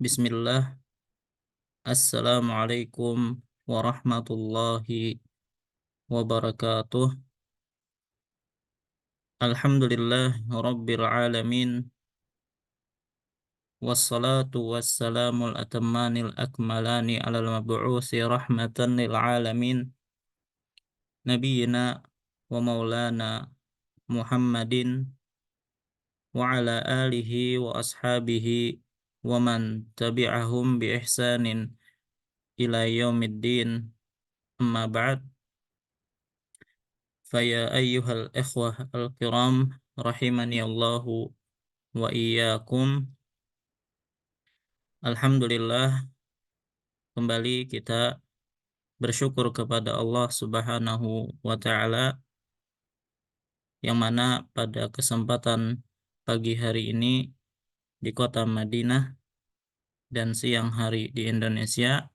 Bismillah. Assalamualaikum warahmatullahi wabarakatuh. Alhamdulillah Rabbil alamin. Wassalatu wassalamul atammanil akmalani alal mabu'uthi rahmatan lil alamin. Nabiyyina wa maulana Muhammadin wa ala alihi wa ashabihi wa man tabi'ahum bi ihsanin ila yaumiddin. Amma ba'd. Faya ayyuhal ikhwah al-kiram rahimani Allahu wa iyyakum. Alhamdulillah, kembali kita bersyukur kepada Allah Subhanahu wa taala yang mana pada kesempatan pagi hari ini di kota Madinah dan siang hari di Indonesia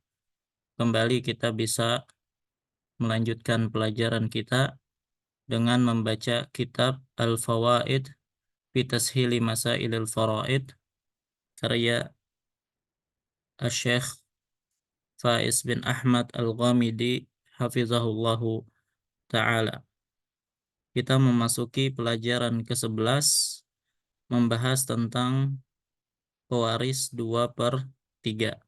kembali kita bisa melanjutkan pelajaran kita dengan membaca kitab Al-Fawaid fi Tashili Masailil Faraid karya Syekh Faiz bin Ahmad Al-Ghamidi hafizahullahu ta'ala. Kita memasuki pelajaran ke-11 membahas tentang pewaris 2/3.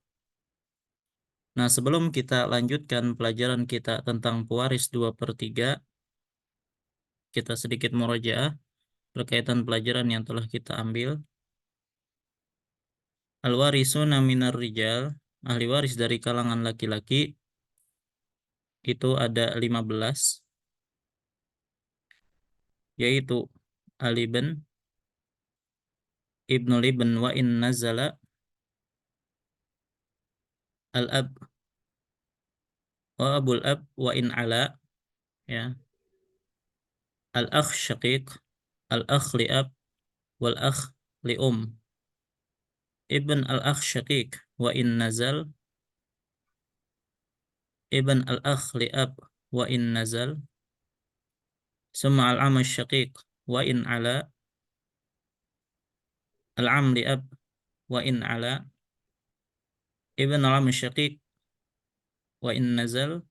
Nah, sebelum kita lanjutkan pelajaran kita tentang pewaris 2/3, kita sedikit murojaah berkaitan pelajaran yang telah kita ambil. Al-warisuna minar rijal, ahli waris dari kalangan laki-laki itu ada 15, yaitu aliben, ibnu liben wa in nazala, al-ab wa abul ab wa in ala, ya, al-akh syaqiq, al-akh li ab wal akh li ibn al-akh syaqiq wa in nazal, ibn al-akh li ab wa in nazal, summa al-am syaqiq wa in ala, al-am li ab wa in ala, ibn al-am syaqiq wa in nazal,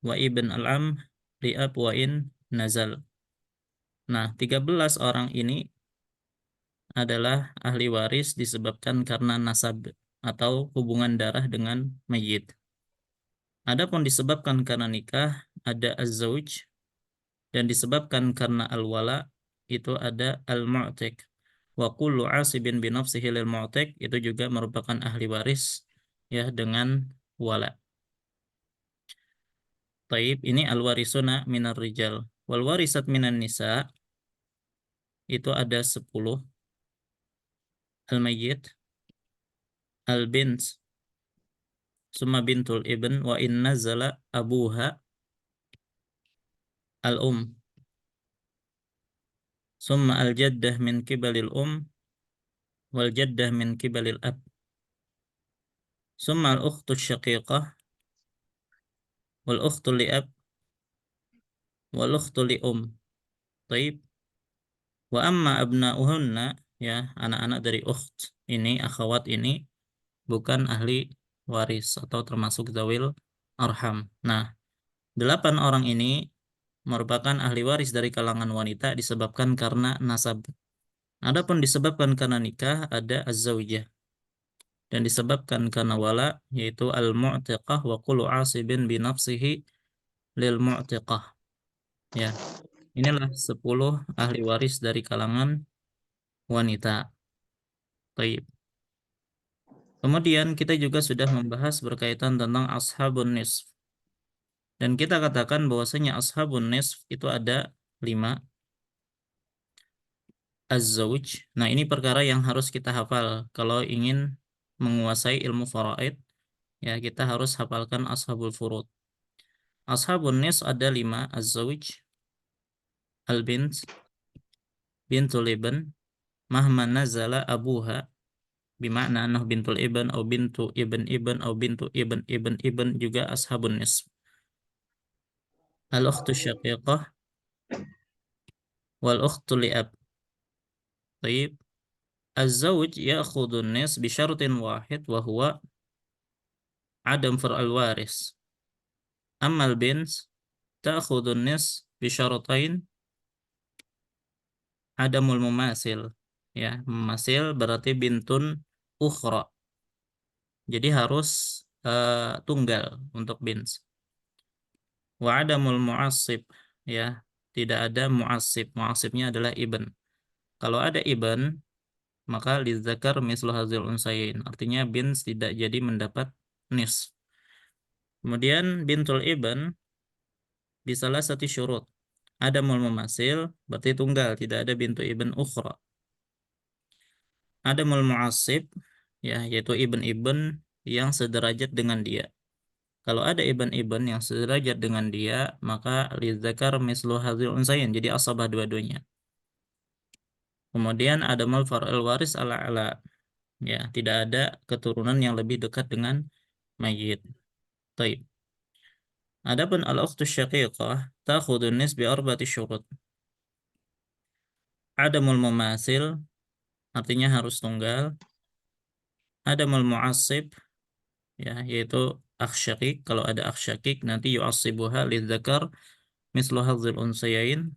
wa ibn al-am li ab wa in nazal. Nah, 13 orang ini adalah ahli waris disebabkan karena nasab atau hubungan darah dengan mayit. Adapun disebabkan karena nikah ada az-zauj, dan disebabkan karena al-wala itu ada al-mu'tiq. Wa kullu asibin bi nafsihi lil mu'tiq itu juga merupakan ahli waris ya dengan wala. Taib, ini al-warisuna minar rijal. Wal warisat minan nisa itu ada 10. Al-mayyit, al-bint, summa bintul ibn wa in nazala abuha, al-um, summa al-jaddah min kibalil wal jaddah min kibalil ab, summa al-ukhtu syaqiqah wal ukhtu li ab wal ukhtu li Taib, wa amma abna'uhunna, ya, anak-anak dari ukht ini, akhwat ini bukan ahli waris atau termasuk zawil arham. Nah, 8 orang ini merupakan ahli waris dari kalangan wanita disebabkan karena nasab. Adapun disebabkan karena nikah ada az-zaujah, dan disebabkan karena wala yaitu al-mu'tiqah wa kullu asibin bi nafsihi lil mu'tiqah. Ya, inilah 10 ahli waris dari kalangan wanita. Baik. Kemudian kita juga sudah membahas berkaitan tentang ashabun nisf. Dan kita katakan bahwasanya ashabun nisf itu ada 5. Az-zawj. Nah, ini perkara yang harus kita hafal kalau ingin menguasai ilmu faraid. Ya, kita harus hafalkan ashabul furud. Ashabun nisf ada 5. Az-zawj, al-bint, bintul ibn, mahma nazala abuha, bima'na anah bintul ibn atau bintu ibn ibn atau bintu ibn ibn ibn juga ashabun nisf. Al-ukhtu syaqiqah wal ukhtu li'ab. Baik. Az-zawj ya'khudun nis bi syartin wahid wa huwa adam far'al waris. Ammal bint ta'khudun nis bi syaratain adamul mumasil. Ya, mumasil berarti bintun ukhra. Jadi harus tunggal untuk bint. Wa adamul mu'assib, ya, tidak ada mu'assib. Mu'assibnya adalah ibn. Kalau ada ibn, maka lidzakar mislu hadzal unsayain. Artinya bint tidak jadi mendapat nis. Kemudian bintul ibn bisalah satu syurut. Adamul mumasil berarti tunggal, tidak ada bintu ibn ukhra. Adamul mu'assib, ya, yaitu ibn-ibn yang sederajat dengan dia. Kalau ada ibn-ibn yang sederajat dengan dia, maka lidzakar mislu hadzal unsayain, jadi asabah dua-duanya. Kemudian adamul far'il waris ala, ya, tidak ada keturunan yang lebih dekat dengan mayit. Taib. Adapun al-ukhtus syaqiqah ta'khudun nis bi arba'ati syurut. Adamul mumasil artinya harus tunggal. Adamul mu'assib, ya, yaitu akh syaqiq. Kalau ada akh syaqiq nanti yu'assibuha lidzakar mislu hadzil unsayain.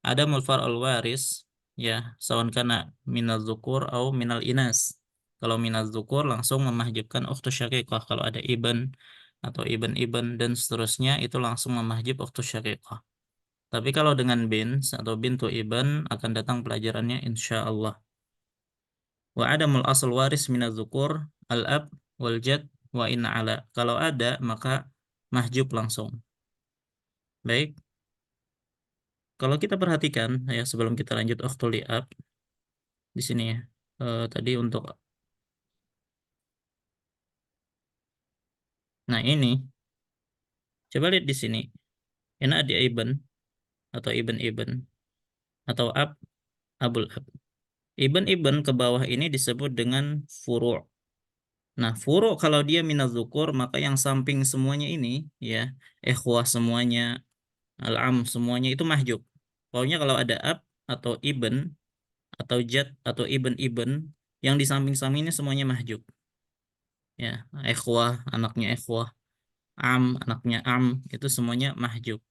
Adamul far'ul waris, ya, sawan kana minaz zukur au minal inas. Kalau minaz zukur langsung memahjubkan ukhtus syaqiqah. Kalau ada ibn atau ibn-ibn dan seterusnya itu langsung memahjub ukhtus syaqiqah. Tapi kalau dengan bin atau bintu ibn akan datang pelajarannya insyaallah. Wa adamul asl waris minaz zukur al-ab wal jad wa inna ala. Kalau ada maka mahjub langsung. Baik. Kalau kita perhatikan ya sebelum kita lanjut ukhtul li'ab di sini ya. Tadi untuk nah ini coba lihat di sini. Ini ada ibn atau ibn-ibn atau ab abul ab. Ibn-ibn ke bawah ini disebut dengan furu'. Nah, furu' kalau dia minaz zukur maka yang samping semuanya ini ya, ikhwah semuanya, al-am semuanya itu mahjub. Pokoknya kalau ada ab atau ibn atau jad atau ibn-ibn yang di samping-samping ini semuanya mahjub. Ya, ikhwah, anaknya ikhwah, am, anaknya am, itu semuanya mahjub.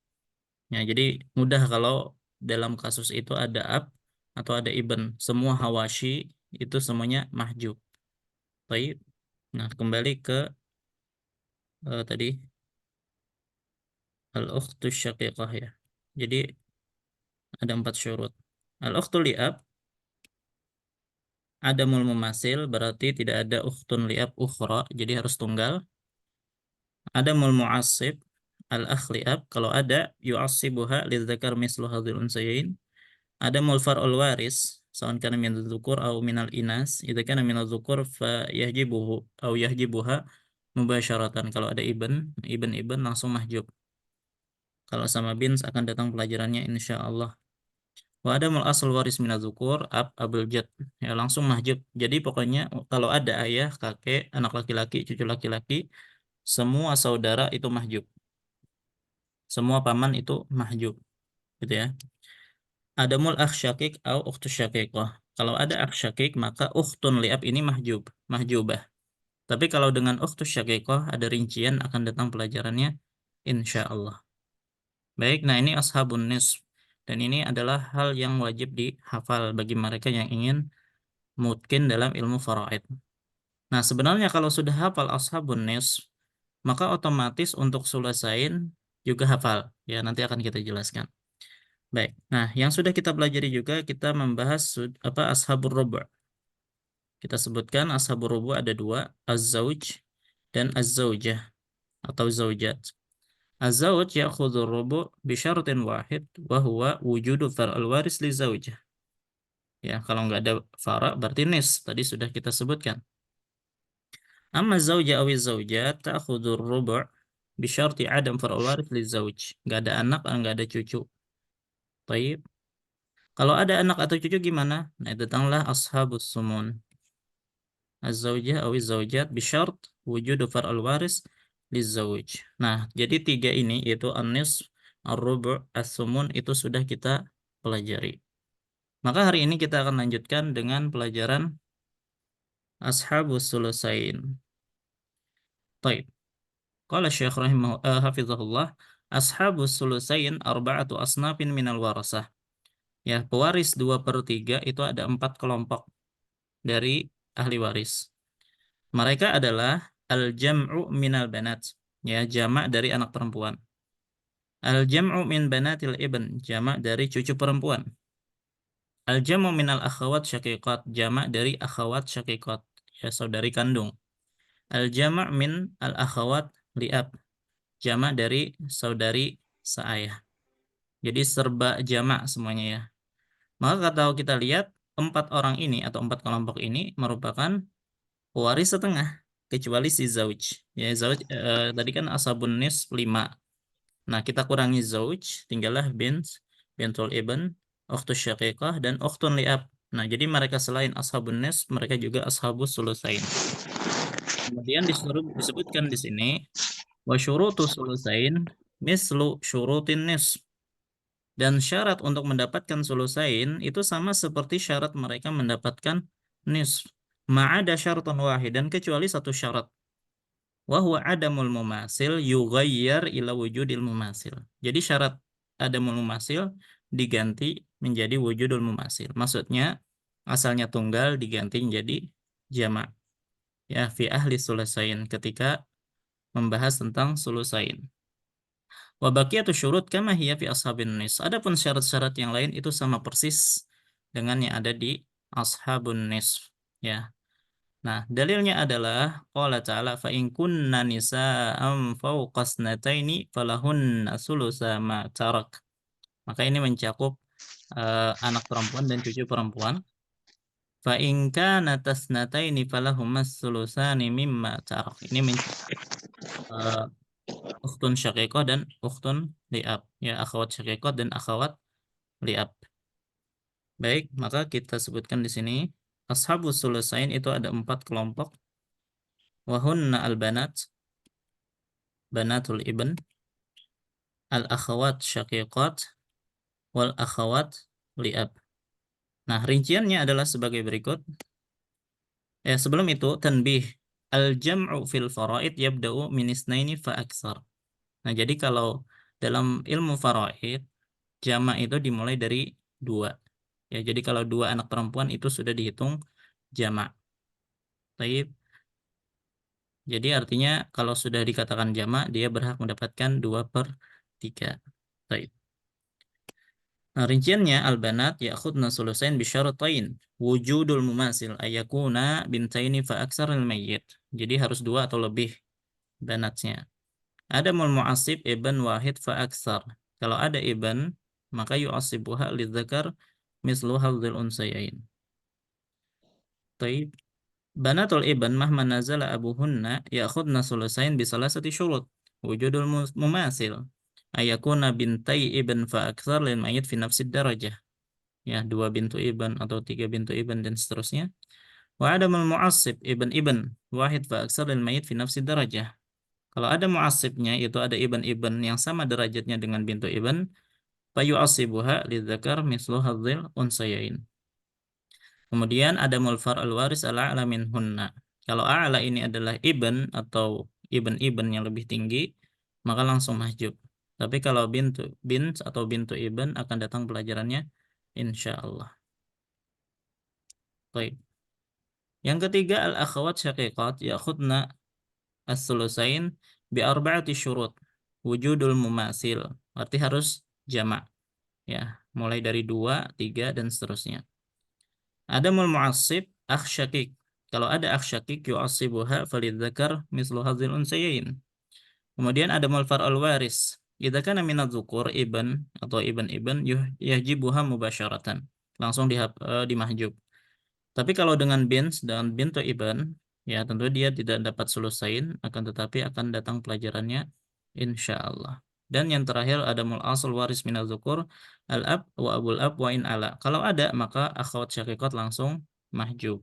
Ya, jadi mudah kalau dalam kasus itu ada ab atau ada ibn, semua hawashi itu semuanya mahjub. Baik. Nah, kembali ke tadi al-ukhtus syaqiqah ya. Jadi ada 4 syurut. Al-ukhtul li'ab adamul mumasil berarti tidak ada ukhtun li'ab ukhra, jadi harus tunggal. Adamul mu'assib al-akh li'ab kalau ada yu'assibuha lidzakar mislu hadzal unsayain. Adamul far'ul waris sawan kana min dzukur aw minal inas, idza kana min dzukur fa yahjibuhu aw yahjibuha mubasyaratan. Kalau ada ibn langsung mahjub. Kalau sama bins akan datang pelajarannya insyaallah. Wa adamul asl waris minaz zukur abul jad, ya langsung mahjub. Jadi pokoknya kalau ada ayah, kakek, anak laki-laki, cucu laki-laki, semua saudara itu mahjub. Semua paman itu mahjub, gitu ya. Adamul akh syakik au ukhtus syaqiqah. Kalau ada akh syakik maka ukhtun liab ini mahjubah. Tapi kalau dengan ukhtus syaqiqah ada rincian akan datang pelajarannya insyaallah. Baik, nah ini ashabun nisf. Dan ini adalah hal yang wajib dihafal bagi mereka yang ingin mutkin dalam ilmu faraid. Nah, sebenarnya kalau sudah hafal ashabun nisf, maka otomatis untuk sulasain juga hafal. Ya, nanti akan kita jelaskan. Baik. Nah, yang sudah kita pelajari juga kita membahas apa ashabur rubu'. Kita sebutkan ashabur rubu' ada dua, az-zauj dan az-zaujah atau zaujat. Az-zauj ya'khudhu rubu' bi syartin wahid wa huwa wujudu far'al waris li zaujah. Ya, kalau nggak ada fara berarti nis. Tadi sudah kita sebutkan. Amma zauja awi zaujat ta'khudhu rubu' bi syarti adam far'al waris li zauj. Nggak ada anak, nggak ada cucu. Baik. Kalau ada anak atau cucu gimana? Nah, itu datanglah ashabus sumun. Az-zaujah awi zaujat bi syart wujudu far'al waris li zauj. Nah, jadi tiga ini yaitu an-nis, ar-rubu', as-sumun itu sudah kita pelajari. Maka hari ini kita akan lanjutkan dengan pelajaran Ashabus Sulusain. Baik. Qala Syekh hafizahullah, Ashabus Sulusain arba'atu asnafin minal warasah. Ya, pewaris 2/3 itu ada 4 kelompok dari ahli waris. Mereka adalah al-jam'u minal banat. Ya, jamak dari anak perempuan. Al-jam'u min banatil ibn, jamak dari cucu perempuan. Al-jam'u minal akhawat syaqiqat, jamak dari akhawat syaqiqat, ya saudari kandung. Al-jama' min al-akhawat li'ab, jamak dari saudari seayah. Jadi serba jamak semuanya ya. Maka kalau kita lihat 4 orang ini atau 4 kelompok ini merupakan pewaris setengah kecuali si zauj. Ya zauj tadi kan ashabun nis 5. Nah, kita kurangi zauj, tinggallah bintul ibn, ukhtus syaqiqah dan ukhtun li'ab. Nah, jadi mereka selain ashabun nis, mereka juga ashabus sulusain. Kemudian disebutkan di sini wa syurutu sulusain mislu syurutin nis. Dan syarat untuk mendapatkan sulusain itu sama seperti syarat mereka mendapatkan nisf. Ma'ada syaratan wahid, dan kecuali satu syarat. Wahwa adamul mumasil yughayyar ila wujudil mumasil. Jadi syarat adamul mumasil diganti menjadi wujudul mumasil. Maksudnya asalnya tunggal diganti menjadi jamak. Ya, fi ahli sulusain ketika membahas tentang sulusain. Wa baqiyatu syurut kama hiya fi ashabin nis. Adapun syarat-syarat yang lain itu sama persis dengan yang ada di ashabun nis. Ya. Nah, dalilnya adalah qala ta'ala fa in kunna nisa'an fawqa snataini falahunna sulusa ma tarak. Maka ini mencakup anak perempuan dan cucu perempuan. Fa in kana tasnataini falahumas sulusani mimma tarak. Ini mencakup uh, ukhtun syaqiqah dan ukhtun li'ab. Ya, akhwat syaqiqah dan akhwat li'ab. Baik, maka kita sebutkan di sini ashabus sulusain itu ada 4 kelompok. Wahunna al-banat, banatul ibn, al-akhawat syaqiqat, wal akhawat li'ab. Nah, rinciannya adalah sebagai berikut. Sebelum itu, tanbih. Al-jam'u fil faraid yabda'u min isnaini fa aksar. Nah, jadi kalau dalam ilmu faraid, jamak itu dimulai dari 2. Ya, jadi kalau 2 anak perempuan itu sudah dihitung jamak. Baik. Jadi artinya kalau sudah dikatakan jamak, dia berhak mendapatkan 2/3. Baik. Nah, rinciannya al-banat ya'khudna sulusain bisyaratain wujudul mumasil ayakuna bintaini fa aksaril mayyit. Jadi harus 2 atau lebih banatnya. Ada mu'asib ibn wahid fa aksar. Kalau ada ibn, maka yu'asibuha lidzakar mislu hadzil unsayain. Baik. Banatul ibn mahma nazala abuhunna ya'khudna sulusain bisalasati syurut. Wujudul mumasil ayakuna bintai ibn fa aksar lil mayyit fi nafsid darajah. Ya, 2 bintu ibn atau 3 bintu ibn dan seterusnya. Wa adamul mu'assib ibn wahid fa aksar lil mayyit fi nafsid darajah. Kalau ada mu'assibnya itu ada ibn yang sama derajatnya dengan bintu ibn, fa yu'assibuha lidzakar mislu hadzil unsayain. Kemudian ada mulfar al-waris ala minhunna. Kalau a'la ini adalah ibn atau ibn yang lebih tinggi, maka langsung mahjub. Tapi kalau bint atau bintu ibn akan datang pelajarannya insyaallah. Baik. Yang ketiga al-akhawat syaqiqat ya'khudna as-sulusain bi arba'ati syurut. Wujudul mumasil. Arti harus jamak. Ya, mulai dari 2, 3 dan seterusnya. Adamul mu'assib akh syakik. Kalau ada akh syakik yu'assibuha falidzakar mislu hadzil unsayain. Kemudian ada mulfar al-waris. Idza kana minadz dzukur ibn atau ibn yahjibuha mubasyaratan. Langsung dimahjub. Tapi kalau dengan bint dan bintu ibn, ya tentu dia tidak dapat sulusain, akan tetapi akan datang pelajarannya insyaallah. Dan yang terakhir ada mul asal waris minaz zukur al-ab wa abul ab wa in ala. Kalau ada maka akhwat syaqiqat langsung mahjub.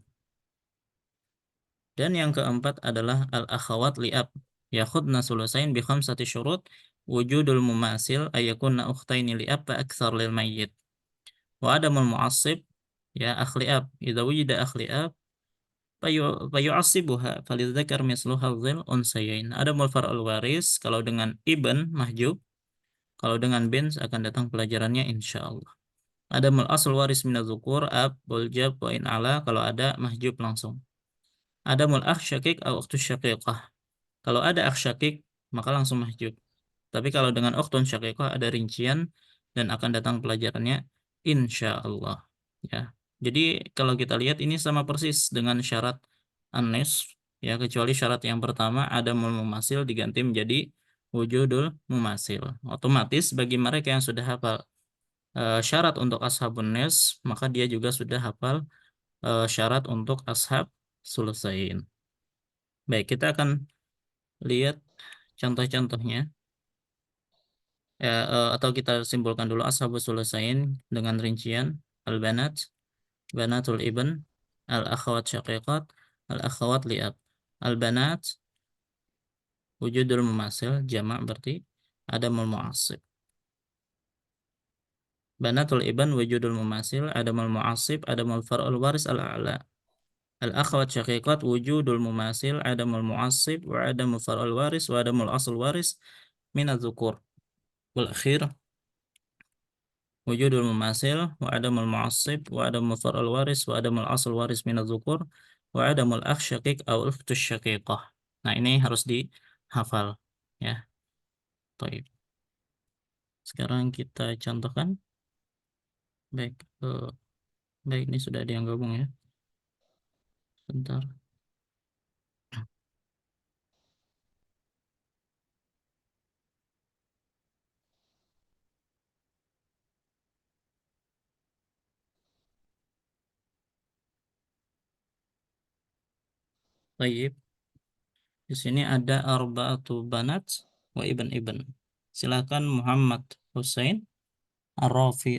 Dan yang keempat adalah al-akhawat li'ab. Yakhudna sulusain bi khamsati syurut wujudul mumasil ayakunna ukhtaini li'ab fa aktsar lil mayyit. Wa adamul mu'assib, ya akhli ab. Idza wujida akhli ab fayu'assibuha falidzakar mislu hadzil unsayain. Adamul far'ul waris, kalau dengan ibn mahjub, kalau dengan bint akan datang pelajarannya insyaallah. Adamul asl waris minadzukur ab wal jab wa in ala, kalau ada mahjub langsung. Adamul akh syakik au ukhtus syaqiqah. Kalau ada akh syakik maka langsung mahjub. Tapi kalau dengan ukhtun syaqiqah ada rincian dan akan datang pelajarannya insya Allah. Ya. Jadi kalau kita lihat ini sama persis dengan syarat an-nisf, ya, kecuali syarat yang pertama ada mumasil diganti menjadi wujudul mumasil. Otomatis bagi mereka yang sudah hafal syarat untuk ashabun nisf, maka dia juga sudah hafal syarat untuk ashab sulusain. Baik, kita akan lihat contoh-contohnya. Ya, atau kita simpulkan dulu ashabus sulusain dengan rincian al-banat, banatul ibn, al-akhawat syaqiqat, al-akhawat li'ab. Al-banat wujudul mumasil jamak berarti adamul mu'assib. Banatul ibn wujudul mumasil adamul mu'assib adamul far'ul waris al-a'la. Al-akhawat syaqiqat wujudul mumasil adamul mu'assib wa adamul far'ul waris wa adamul asl waris min adz-dzukur. Wal akhir wujudul mumasil wa adamul mu'assib wa adamul far'ul waris wa adamul asl waris min adz-dzukur wa adamul akh syaqiq aw ukhtus syaqiqah. Nah, ini harus dihafal ya. Baik. Sekarang kita contohkan. Baik, baik, ini sudah ada yang gabung ya. Bentar. Baik. Di sini ada arba'atu banat wa ibn. Silakan Muhammad Hussein Ar-Rafi.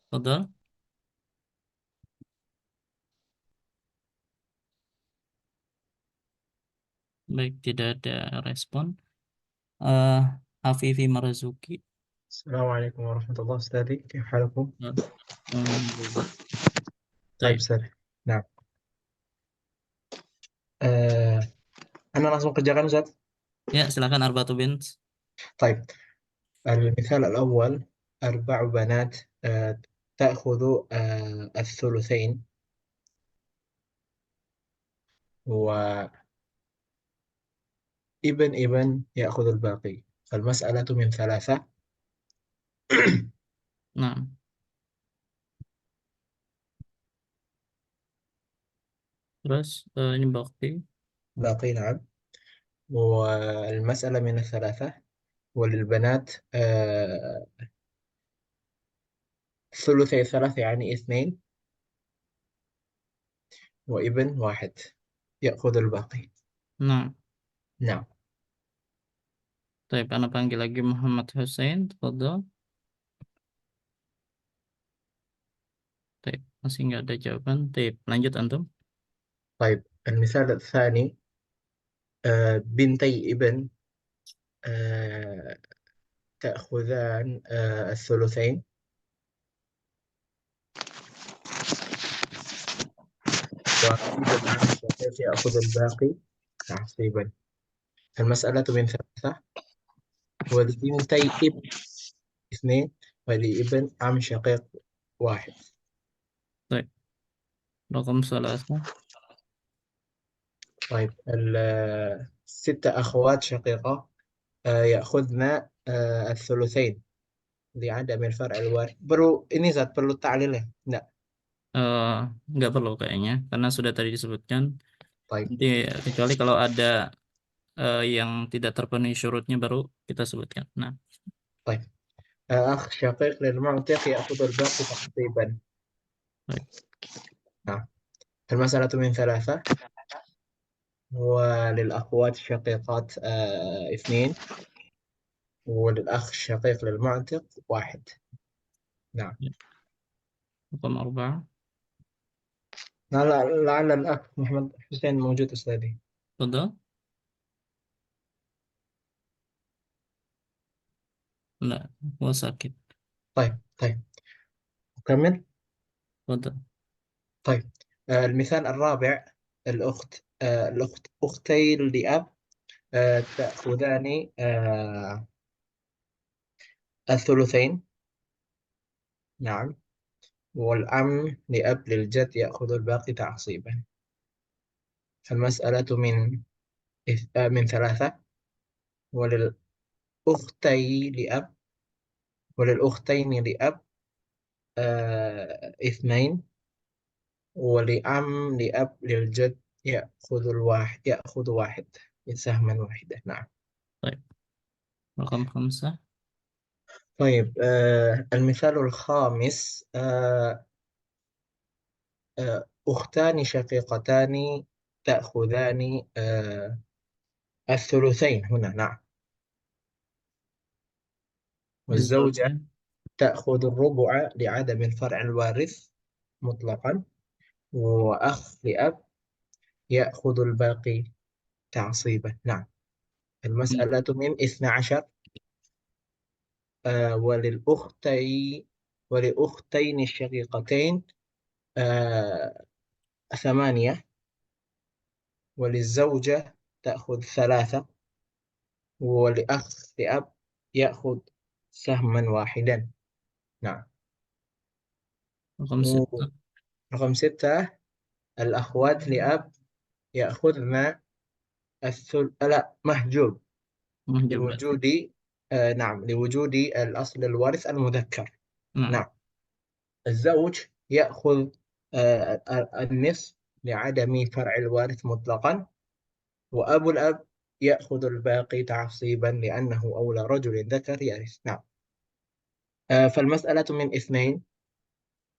Fadal. Baik, tidak ada respon. eh Afifi Marzuki. السلام عليكم ورحمة الله أستاذي، كيف حالكم؟ Alhamdulillah. طيب Baik. أستاذ. نعم. آه أنا langsung kerjakan Ustaz. Ya, silakan Arbatu bint. طيب المثال الأول 4 بنات تأخذ الثلثين، وابن ابن يأخذ الباقي. فالمسألة من 3. Nah, terus ini bakti. باقي نعم. والمسألة من 3، وللبنات ثلثي 3 يعني 2، وابن 1 يأخذ الباقي. Nah, نعم. baik, anak panggil lagi Muhammad Hussein. Fadal. Baik, masih nggak ada jawaban. Baik, lanjut antum. طيب المثال الثاني بنتي ابن آه، تأخذان الثلثين، وابن عم الشقيق يأخذ الباقي تعصيبا. المسألة من 3، ولبنتي ابن 2، ولابن عم شقيق 1. Baik, raqam salasa. طيب 6 أخوات شقيقة يأخذن الثلثين لعدم الفرع الوارث. ini Zat perlu ta'lil ya? Enggak. Eh, nggak perlu kayaknya, karena sudah tadi disebutkan. طيب. Nanti kecuali kalau ada yang tidak terpenuhi syaratnya baru kita sebutkan. Nah, طيب أخ شقيق للمعتق يأخذ الباقي تقريبا. baik. نعم. المسألة من 3، وللأخوات الشقيقات 2، وللأخ الشقيق للمعتق 1. نعم. Ya, raqam arba'ah. لعل الأخ محمد حسين موجود أستاذي. Fadal. لا، هو ساكت. طيب طيب، أكمل. تفضل. طيب، المثال الرابع، أختي لأب تأخذان الثلثين. نعم. والعم لأب للجد يأخذ الباقي تعصيبا. فالمسألة من ثلاثة. وللأختي لأب وللأختين لأب اثنين. ولعم لأب للجد يأخذ واحد، سهما واحدا. نعم. طيب، رقم 5. طيب، المثال الخامس، أختان شقيقتان تأخذان الثلثين هنا. نعم. والزوجة الزوجة. تأخذ الربع لعدم الفرع الوارث مطلقا. وأخ لأب يأخذ الباقي تعصيبا. نعم. مم. المسألة من 12. آه، وللأختي ولأختين الشقيقتين آه، ثمانية. وللزوجة تأخذ ثلاثة. ولأخ لأب يأخذ سهما واحدا. نعم. رقم 6. رقم ستة، الأخوات لأب يأخذن لا، محجوب محجوبات. لوجود نعم، لوجود الأصل الوارث المذكر. نعم. نعم. الزوج يأخذ النصف لعدم فرع الوارث مطلقا. وأبو الأب يأخذ الباقي تعصيبا لأنه أولى رجل ذكر يرث. نعم. فالمسألة من اثنين.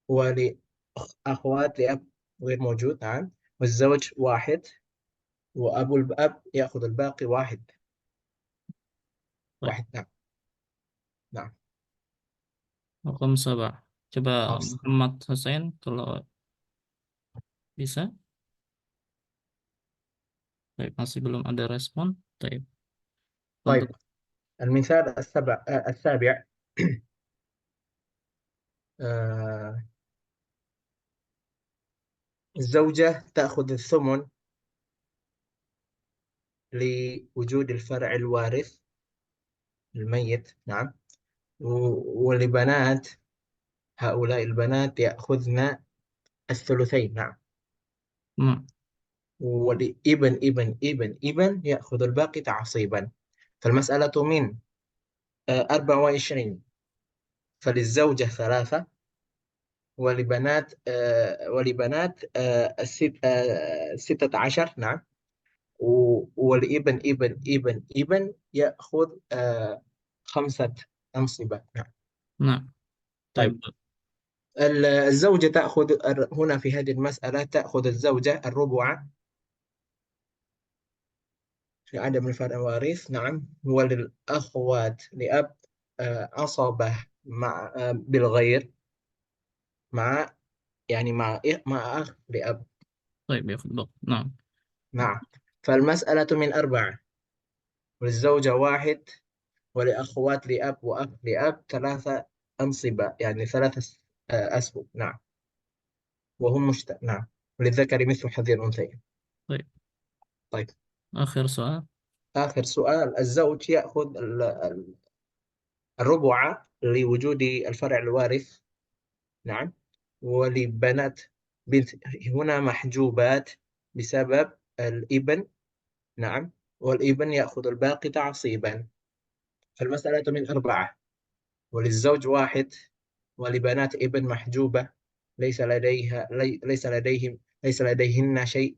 ولأخوات لأب غير موجود. نعم. والزوج واحد. وأبو الأب يأخذ الباقي واحد. طيب، واحد. نعم. نعم. رقم 7. Coba خمس. Muhammad Hussein kalau bisa. Baik, masih belum ada respon. Baik, طيب، untuk المثال السابع. آه، الزوجة تأخذ الثمن لوجود الفرع الوارث الميت. نعم. ولبنات هؤلاء البنات يأخذن الثلثين. نعم. hmm, ولابن يأخذ الباقي تعصيبا. فالمسألة من 24. فللزوجة ثلاثة. ولبنات 16. نعم. والابن يأخذ خمسة أنصبة. نعم. nah, طيب، طيب. الزوجة تأخذ هنا في هذه المسألة تأخذ الزوجة الربع لعدم الفرع الوارث. نعم. وللأخوات لأب عصبة مع بالغير، مع يعني مع أخ لأب. طيب يا فضل. نعم. نعم. فالمسألة من 4. وللزوجة واحد. ولأخوات لأب وأخ لأب ثلاثة أنصبة، يعني ثلاثة أسهم. نعم. نعم. وللذكر مثل حظ الأنثيين. طيب، طيب. آخر soal. آخر سؤال، الزوج يأخذ الربع لوجود الفرع الوارث. نعم. ولبنات بنت هنا محجوبات بسبب الابن. نعم. والابن يأخذ الباقي تعصيبا. فالمسألة من 4. وللزوج واحد. ولبنات ابن محجوبة، ليس لديهن شيء.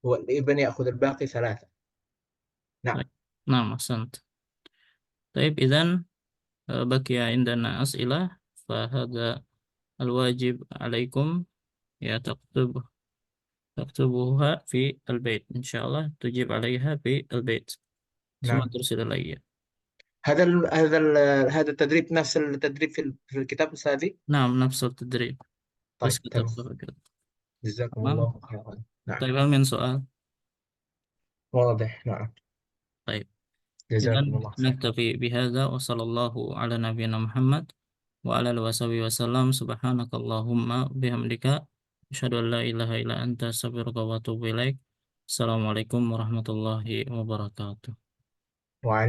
والابن يأخذ الباقي ثلاثة. نعم. طيب. نعم، أحسنت. طيب، إذن بقي عندنا أسئلة. فهذا الواجب عليكم، يا تكتبوها في البيت. إن شاء الله تجيب عليها في البيت ثم نعم. ترسل إلي. هذا التدريب نفس التدريب في الكتاب هذه. نعم، نفس التدريب. بس طيب تمام. كتبتها كده. جزاكم تمام. الله خيرا. نعم. طيب، هل من سؤال؟ واضح. نعم. طيب. Idan Jazakumullah khair. naktafi bihadza wa sallallahu ala nabiyyina Muhammad wa ala alihi washabihi wasallam subhanakallahumma bihamdika asyhadu an la ilaha illa anta astaghfiruka wa atubu ilaik. Assalamualaikum warahmatullahi wabarakatuh. Waalaikumsalam.